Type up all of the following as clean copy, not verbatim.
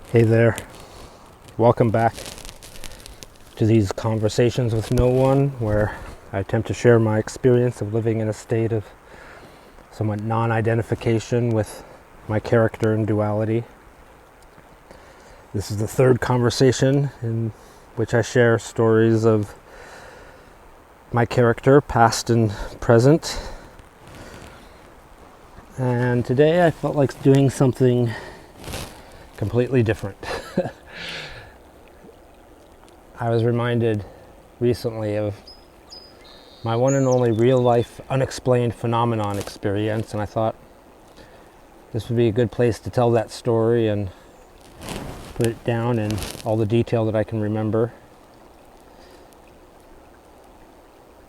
Hey there, welcome back to these conversations with no one, where I attempt to share my experience of living in a state of somewhat non-identification with my character and duality. This is the third conversation in which I share stories of my character, past and present. And today I felt like doing something completely different. I was reminded recently of my one and only real life unexplained phenomenon experience, and I thought this would be a good place to tell that story and put it down in all the detail that I can remember.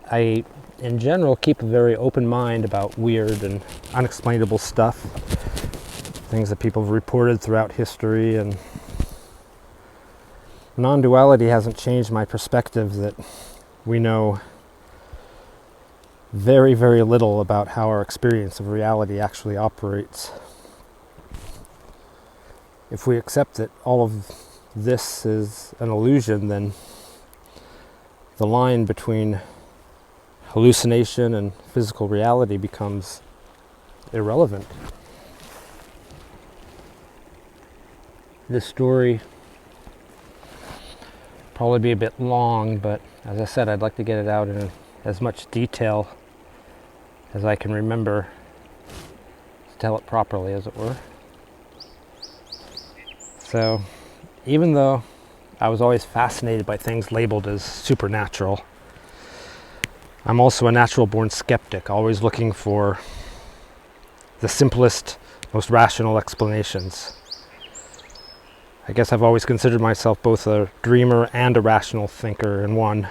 I, in general, keep a very open mind about weird and unexplainable stuff, things that people have reported throughout history, and non-duality hasn't changed my perspective that we know very, very little about how our experience of reality actually operates. If we accept that all of this is an illusion, then the line between hallucination and physical reality becomes irrelevant. This story probably be a bit long, but as I said, I'd like to get it out in as much detail as I can remember to tell it properly, as it were. So, even though I was always fascinated by things labeled as supernatural, I'm also a natural-born skeptic, always looking for the simplest, most rational explanations. I guess I've always considered myself both a dreamer and a rational thinker in one.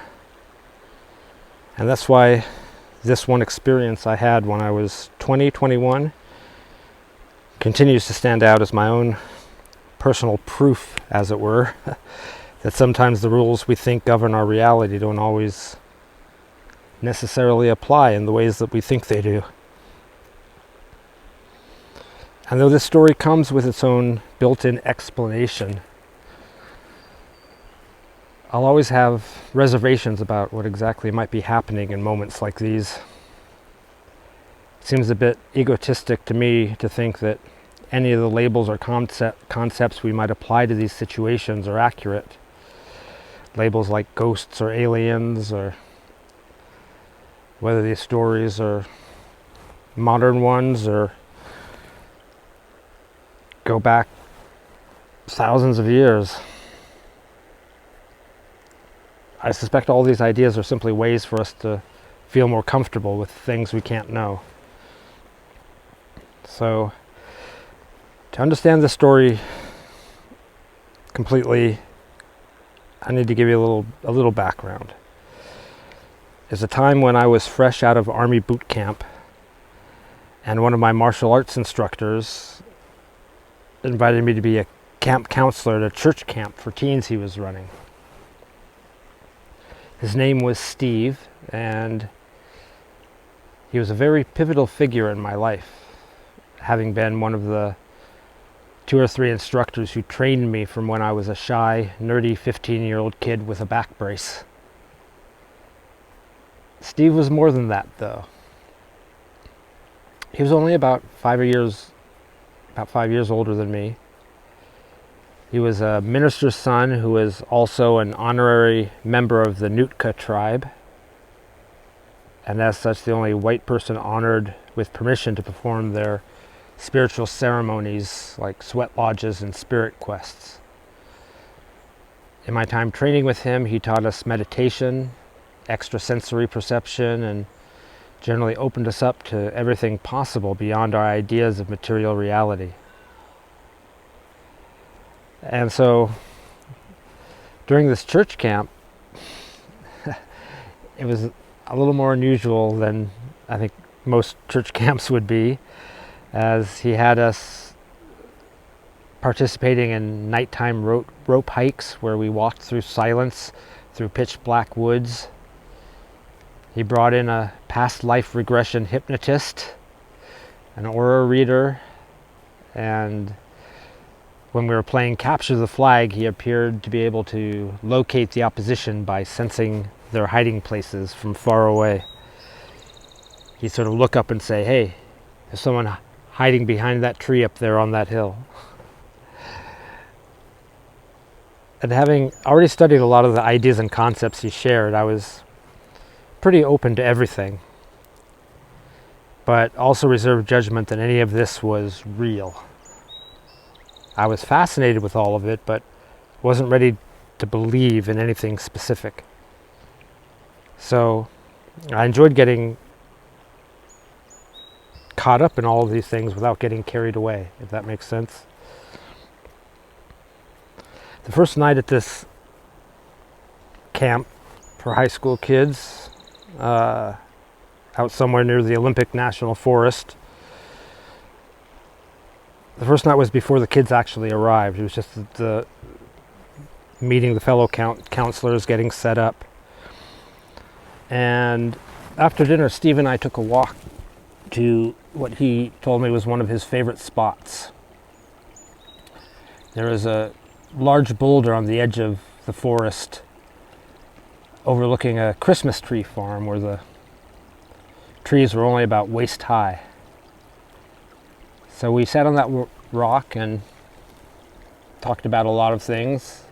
And that's why this one experience I had when I was 21 continues to stand out as my own personal proof, as it were, that sometimes the rules we think govern our reality don't always necessarily apply in the ways that we think they do. And though this story comes with its own built-in explanation, I'll always have reservations about what exactly might be happening in moments like these. It seems a bit egotistic to me to think that any of the labels or concepts we might apply to these situations are accurate. Labels like ghosts or aliens, or whether these stories are modern ones or go back thousands of years. I suspect all these ideas are simply ways for us to feel more comfortable with things we can't know. So, to understand the story completely, I need to give you a little background. It's a time when I was fresh out of Army boot camp, and one of my martial arts instructors invited me to be a camp counselor at a church camp for teens he was running. His name was Steve, and he was a very pivotal figure in my life, having been one of the 2 or 3 instructors who trained me from when I was a shy, nerdy 15-year-old kid with a back brace. Steve was more than that, though. He was only about 5 years older than me. He was a minister's son who was also an honorary member of the Nootka tribe, and as such the only white person honored with permission to perform their spiritual ceremonies like sweat lodges and spirit quests. In my time training with him, he taught us meditation, extrasensory perception, and generally opened us up to everything possible beyond our ideas of material reality. And so, during this church camp, it was a little more unusual than I think most church camps would be, as he had us participating in nighttime rope hikes where we walked through silence, through pitch black woods. He brought in a past life regression hypnotist, an aura reader, and when we were playing capture the flag, he appeared to be able to locate the opposition by sensing their hiding places from far away. He'd sort of look up and say, "Hey, there's someone hiding behind that tree up there on that hill." And having already studied a lot of the ideas and concepts he shared, I was pretty open to everything, but also reserved judgment that any of this was real. I was fascinated with all of it, but wasn't ready to believe in anything specific. So I enjoyed getting caught up in all of these things without getting carried away, if that makes sense. The first night at this camp for high school kids, out somewhere near the Olympic National Forest, the first night was before the kids actually arrived. It was just the meeting the fellow counselors, getting set up. And after dinner, Steve and I took a walk to what he told me was one of his favorite spots. There is a large boulder on the edge of the forest overlooking a Christmas tree farm where the trees were only about waist high. So we sat on that rock and talked about a lot of things.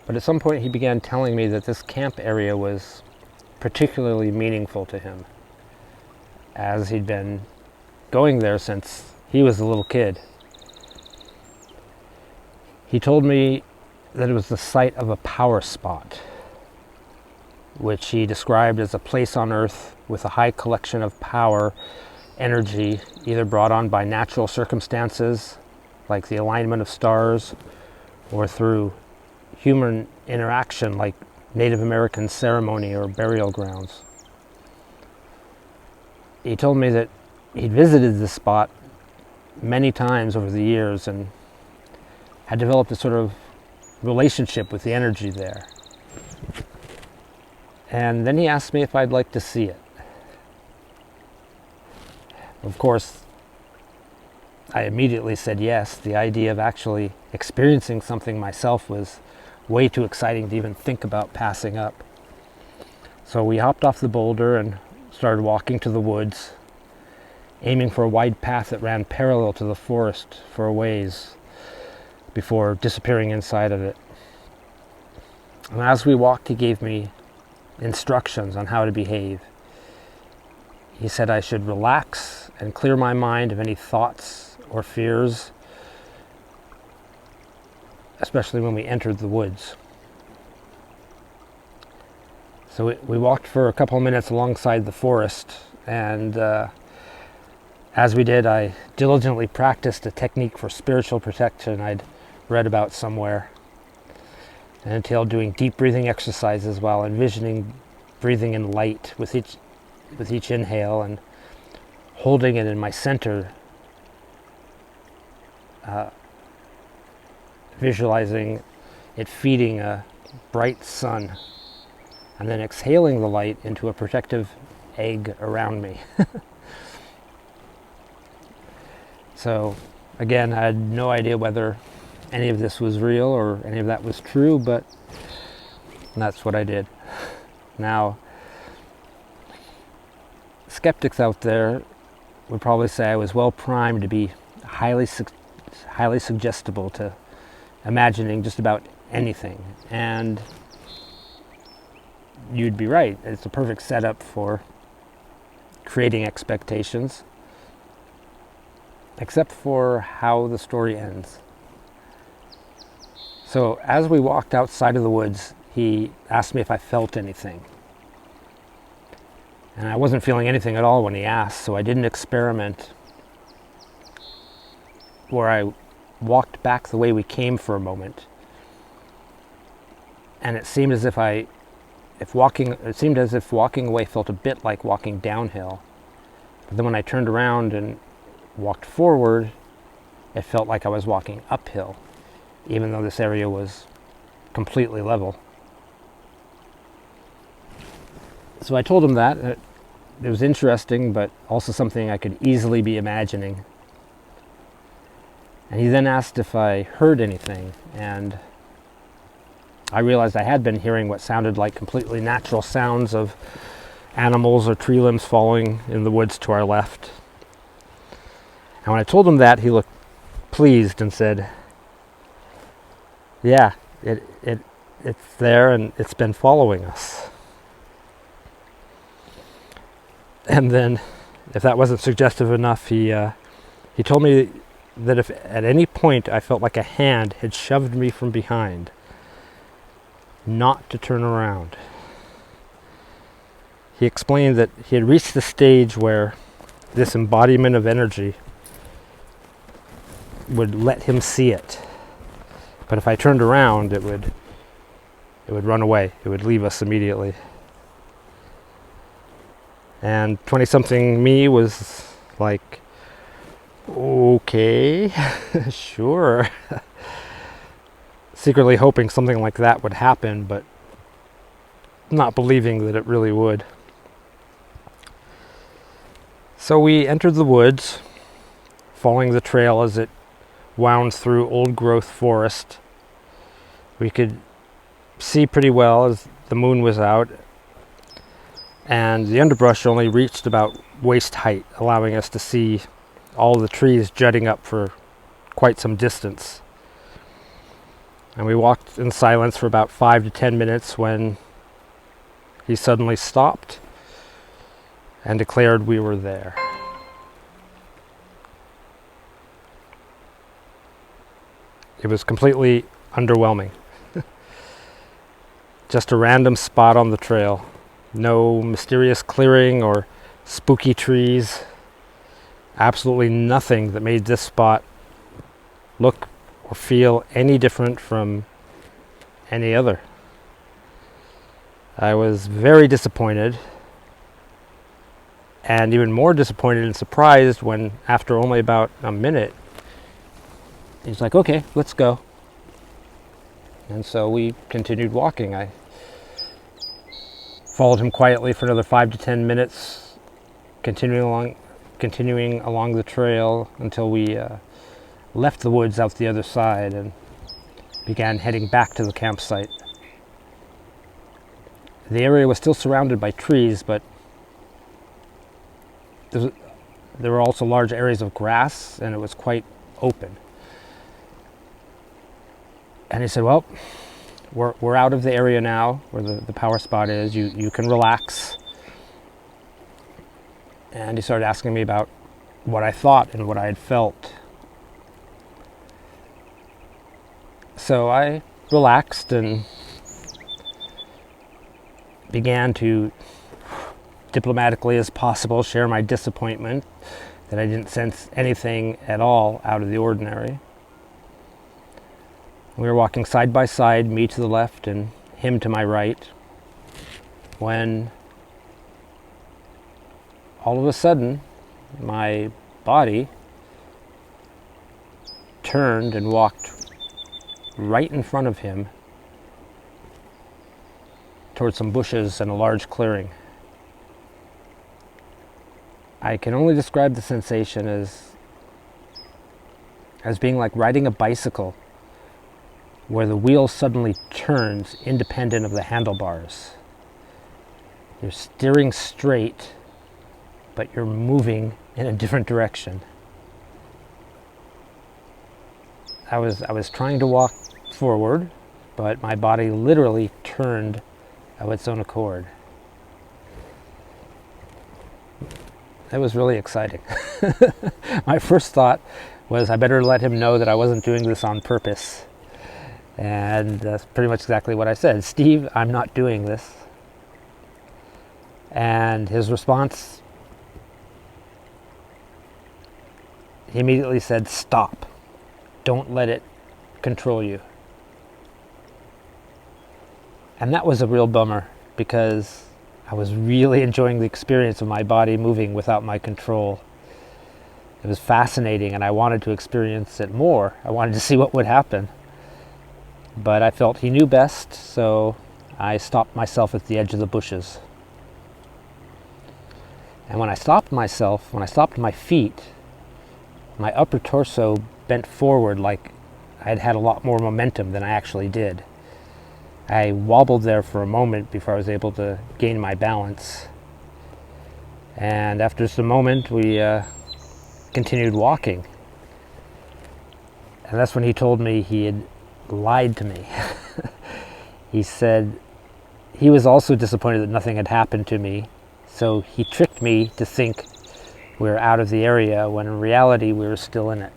But at some point he began telling me that this camp area was particularly meaningful to him, as he'd been going there since he was a little kid. He told me that it was the site of a power spot, which he described as a place on Earth with a high collection of power, energy, either brought on by natural circumstances, like the alignment of stars, or through human interaction, like Native American ceremony or burial grounds. He told me that he'd visited this spot many times over the years and had developed a sort of relationship with the energy there. And then he asked me if I'd like to see it. Of course, I immediately said yes. The idea of actually experiencing something myself was way too exciting to even think about passing up. So we hopped off the boulder and started walking to the woods, aiming for a wide path that ran parallel to the forest for a ways before disappearing inside of it. And as we walked, he gave me instructions on how to behave. He said I should relax and clear my mind of any thoughts or fears, especially when we entered the woods. So we walked for a couple of minutes alongside the forest, and as we did, I diligently practiced a technique for spiritual protection I'd read about somewhere, and entailed doing deep breathing exercises while envisioning breathing in light with each inhale and holding it in my center, visualizing it feeding a bright sun, and then exhaling the light into a protective egg around me. So again, I had no idea whether any of this was real or any of that was true, but that's what I did. Now, skeptics out there would probably say I was well primed to be highly suggestible to imagining just about anything, and you'd be right. It's a perfect setup for creating expectations, except for how the story ends. So as we walked outside of the woods, he asked me if I felt anything. And I wasn't feeling anything at all when he asked, so I didn't experiment, where I walked back the way we came for a moment. And it seemed as if walking away felt a bit like walking downhill. But then when I turned around and walked forward, it felt like I was walking uphill, even though this area was completely level. So I told him that. It was interesting, but also something I could easily be imagining. And he then asked if I heard anything, and I realized I had been hearing what sounded like completely natural sounds of animals or tree limbs falling in the woods to our left. And when I told him that, he looked pleased and said, "Yeah, it's there and it's been following us." And then, if that wasn't suggestive enough, he told me that if at any point I felt like a hand had shoved me from behind, not to turn around. He explained that he had reached the stage where this embodiment of energy would let him see it. But if I turned around, it would run away. It would leave us immediately. And 20-something me was like, okay, sure. Secretly hoping something like that would happen, but not believing that it really would. So we entered the woods, following the trail as it wound through old-growth forest. We could see pretty well as the moon was out, and the underbrush only reached about waist height, allowing us to see all the trees jutting up for quite some distance. And we walked in silence for about 5 to 10 minutes when he suddenly stopped and declared we were there. It was completely underwhelming. Just a random spot on the trail. No mysterious clearing or spooky trees. Absolutely nothing that made this spot look or feel any different from any other. I was very disappointed, and even more disappointed and surprised when, after only about a minute, he's like, "Okay, let's go." And so we continued walking. I followed him quietly for another 5 to 10 minutes, continuing along the trail until we left the woods out the other side and began heading back to the campsite. The area was still surrounded by trees, but there were also large areas of grass, and it was quite open. And he said, "Well, we're out of the area now where the power spot is. You can relax." And he started asking me about what I thought and what I had felt. So I relaxed and began to, diplomatically as possible, share my disappointment that I didn't sense anything at all out of the ordinary. We were walking side by side, me to the left and him to my right, when all of a sudden my body turned and walked right in front of him towards some bushes and a large clearing. I can only describe the sensation as being like riding a bicycle where the wheel suddenly turns independent of the handlebars. You're steering straight, but you're moving in a different direction. I was trying to walk forward, but my body literally turned of its own accord. It was really exciting. My first thought was I better let him know that I wasn't doing this on purpose. And that's pretty much exactly what I said. "Steve, I'm not doing this." And his response, he immediately said, "Stop. Don't let it control you." And that was a real bummer, because I was really enjoying the experience of my body moving without my control. It was fascinating, and I wanted to experience it more. I wanted to see what would happen. But I felt he knew best, so I stopped myself at the edge of the bushes. And when I stopped my feet, my upper torso bent forward like I'd had a lot more momentum than I actually did. I wobbled there for a moment before I was able to gain my balance. And after just a moment, we continued walking. And that's when he told me he had lied to me. He said he was also disappointed that nothing had happened to me, so he tricked me to think we were out of the area when in reality we were still in it.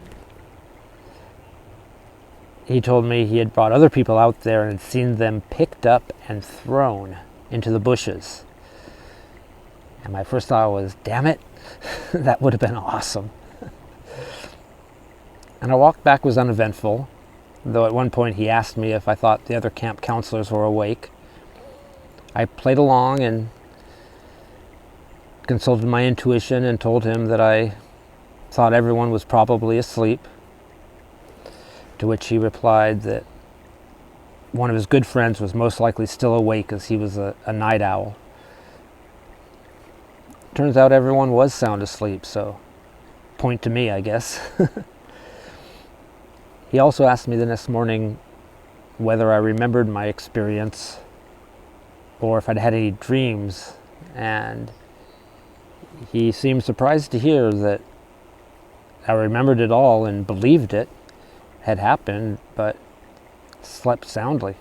He told me he had brought other people out there and had seen them picked up and thrown into the bushes. And my first thought was, damn it, that would have been awesome. And our walk back was uneventful, though at one point he asked me if I thought the other camp counselors were awake. I played along and consulted my intuition and told him that I thought everyone was probably asleep, to which he replied that one of his good friends was most likely still awake as he was a night owl. Turns out everyone was sound asleep, so point to me, I guess. He also asked me the next morning whether I remembered my experience or if I'd had any dreams, and he seemed surprised to hear that I remembered it all and believed it had happened, but slept soundly.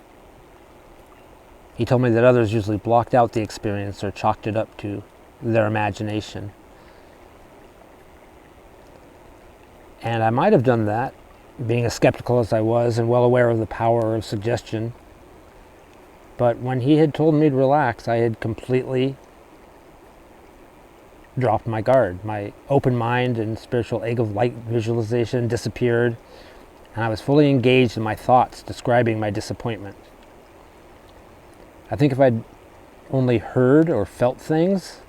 He told me that others usually blocked out the experience or chalked it up to their imagination. And I might have done that, being as skeptical as I was and well aware of the power of suggestion. But when he had told me to relax, I had completely dropped my guard. My open mind and spiritual egg of light visualization disappeared, and I was fully engaged in my thoughts describing my disappointment. I think if I'd only heard or felt things,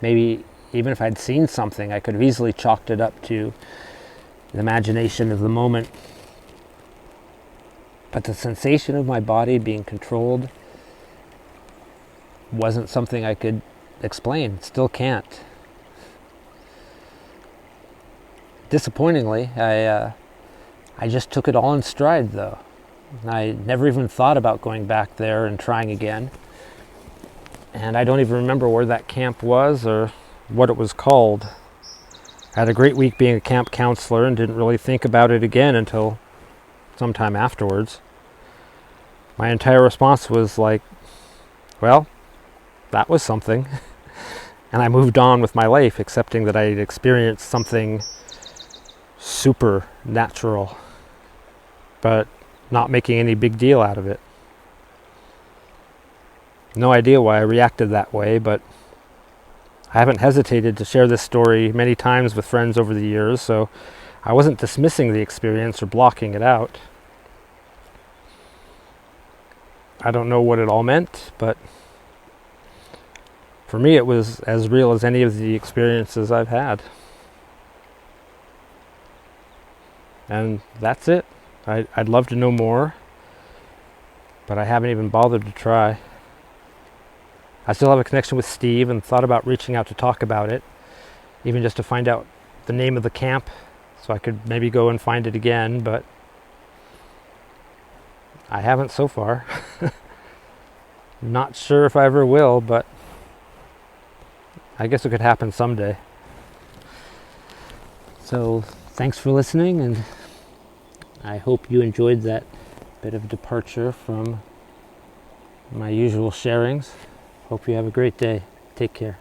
maybe even if I'd seen something, I could have easily chalked it up to the imagination of the moment. But the sensation of my body being controlled wasn't something I could explain. Still can't. Disappointingly, I just took it all in stride, though. I never even thought about going back there and trying again. And I don't even remember where that camp was or what it was called. I had a great week being a camp counselor and didn't really think about it again until sometime afterwards. My entire response was like, well, that was something. And I moved on with my life, accepting that I had experienced something supernatural, but not making any big deal out of it. No idea why I reacted that way, but I haven't hesitated to share this story many times with friends over the years, so I wasn't dismissing the experience or blocking it out. I don't know what it all meant, but for me it was as real as any of the experiences I've had. And that's it. I'd love to know more, but I haven't even bothered to try. I still have a connection with Steve and thought about reaching out to talk about it, even just to find out the name of the camp so I could maybe go and find it again, but I haven't so far. Not sure if I ever will, but I guess it could happen someday. So thanks for listening, and I hope you enjoyed that bit of departure from my usual sharings. Hope you have a great day. Take care.